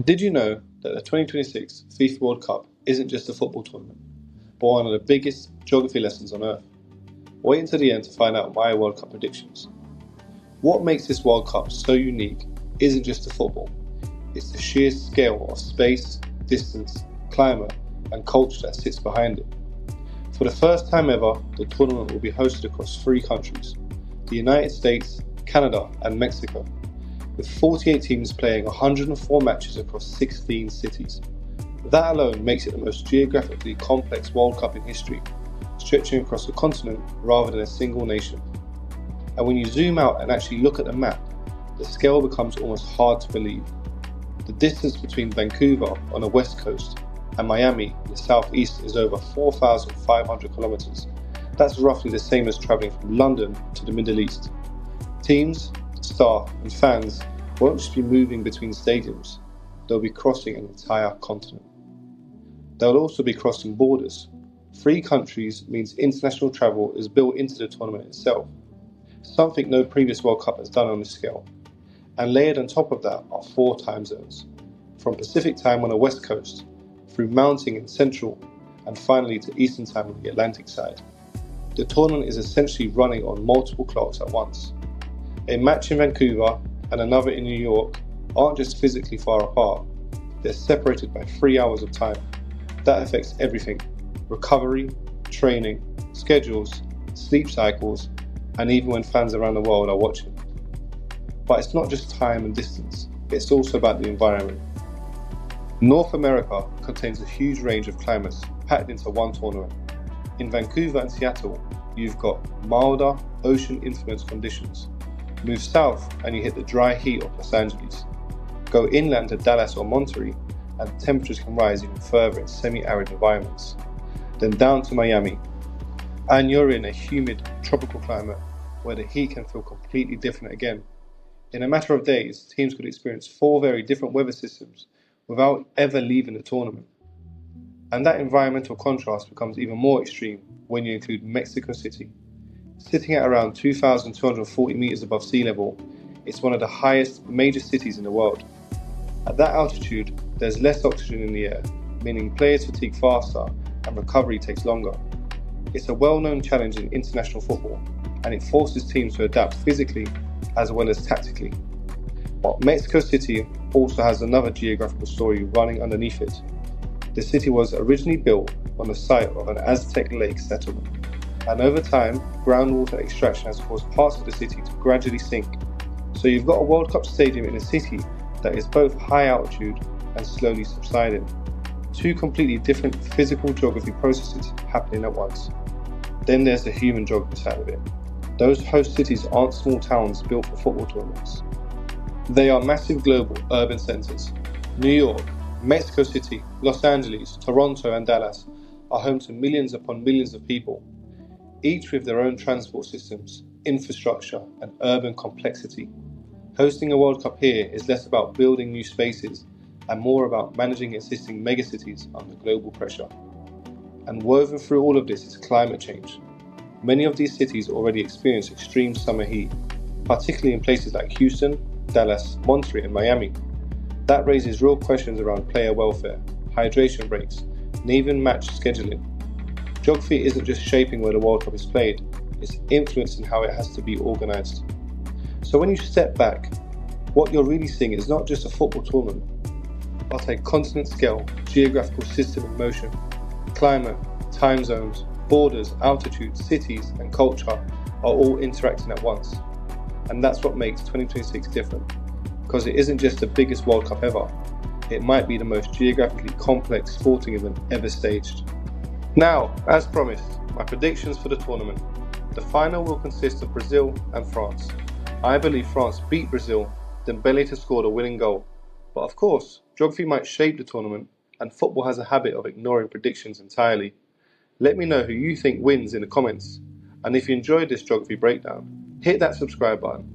Did you know that the 2026 FIFA World Cup isn't just a football tournament, but one of the biggest geography lessons on earth? Wait until the end to find out my World Cup predictions. What makes this World Cup so unique isn't just the football, it's the sheer scale of space, distance, climate, and culture that sits behind it. For the first time ever, the tournament will be hosted across 3 countries: the United States, Canada, and Mexico, with 48 teams playing 104 matches across 16 cities. That alone makes it the most geographically complex World Cup in history, stretching across a continent rather than a single nation. And when you zoom out and actually look at the map, the scale becomes almost hard to believe. The distance between Vancouver on the west coast and Miami in the southeast is over 4,500 kilometres. That's roughly the same as travelling from London to the Middle East. Teams, staff, and fans won't just be moving between stadiums, they'll be crossing an entire continent. They'll also be crossing borders. 3 countries means international travel is built into the tournament itself, something no previous World Cup has done on this scale. And layered on top of that are 4 time zones, from Pacific time on the west coast, through Mountain in central, and finally to Eastern time on the Atlantic side. The tournament is essentially running on multiple clocks at once. A match in Vancouver and another in New York aren't just physically far apart, they're separated by 3 hours of time. That affects everything: recovery, training, schedules, sleep cycles, and even when fans around the world are watching. But it's not just time and distance, it's also about the environment. North America contains a huge range of climates packed into one tournament. In Vancouver and Seattle, you've got milder, ocean-influenced conditions. Move south and you hit the dry heat of Los Angeles. Go inland to Dallas or Monterey and temperatures can rise even further in semi-arid environments. Then down to Miami, and you're in a humid, tropical climate where the heat can feel completely different again. In a matter of days, teams could experience 4 very different weather systems without ever leaving the tournament. And that environmental contrast becomes even more extreme when you include Mexico City. Sitting at around 2,240 meters above sea level, it's one of the highest major cities in the world. At that altitude, there's less oxygen in the air, meaning players fatigue faster and recovery takes longer. It's a well-known challenge in international football, and it forces teams to adapt physically as well as tactically. But Mexico City also has another geographical story running underneath it. The city was originally built on the site of an Aztec lake settlement, and over time, groundwater extraction has caused parts of the city to gradually sink. So you've got a World Cup stadium in a city that is both high altitude and slowly subsiding. 2 completely different physical geography processes happening at once. Then there's the human geography side of it. Those host cities aren't small towns built for football tournaments. They are massive global urban centres. New York, Mexico City, Los Angeles, Toronto and Dallas are home to millions upon millions of people, each with their own transport systems, infrastructure and urban complexity. Hosting a World Cup here is less about building new spaces and more about managing existing megacities under global pressure. And woven through all of this is climate change. Many of these cities already experience extreme summer heat, particularly in places like Houston, Dallas, Monterey and Miami. That raises real questions around player welfare, hydration breaks, and even match scheduling. Geography isn't just shaping where the World Cup is played, it's influencing how it has to be organised. So when you step back, what you're really seeing is not just a football tournament, but a continent scale, geographical system in motion. Climate, time zones, borders, altitude, cities and culture are all interacting at once. And that's what makes 2026 different, because it isn't just the biggest World Cup ever, it might be the most geographically complex sporting event ever staged. Now, as promised, my predictions for the tournament. The final will consist of Brazil and France. I believe France beat Brazil, then Dembele to score the winning goal. But of course, geography might shape the tournament, and football has a habit of ignoring predictions entirely. Let me know who you think wins in the comments, and if you enjoyed this geography breakdown, hit that subscribe button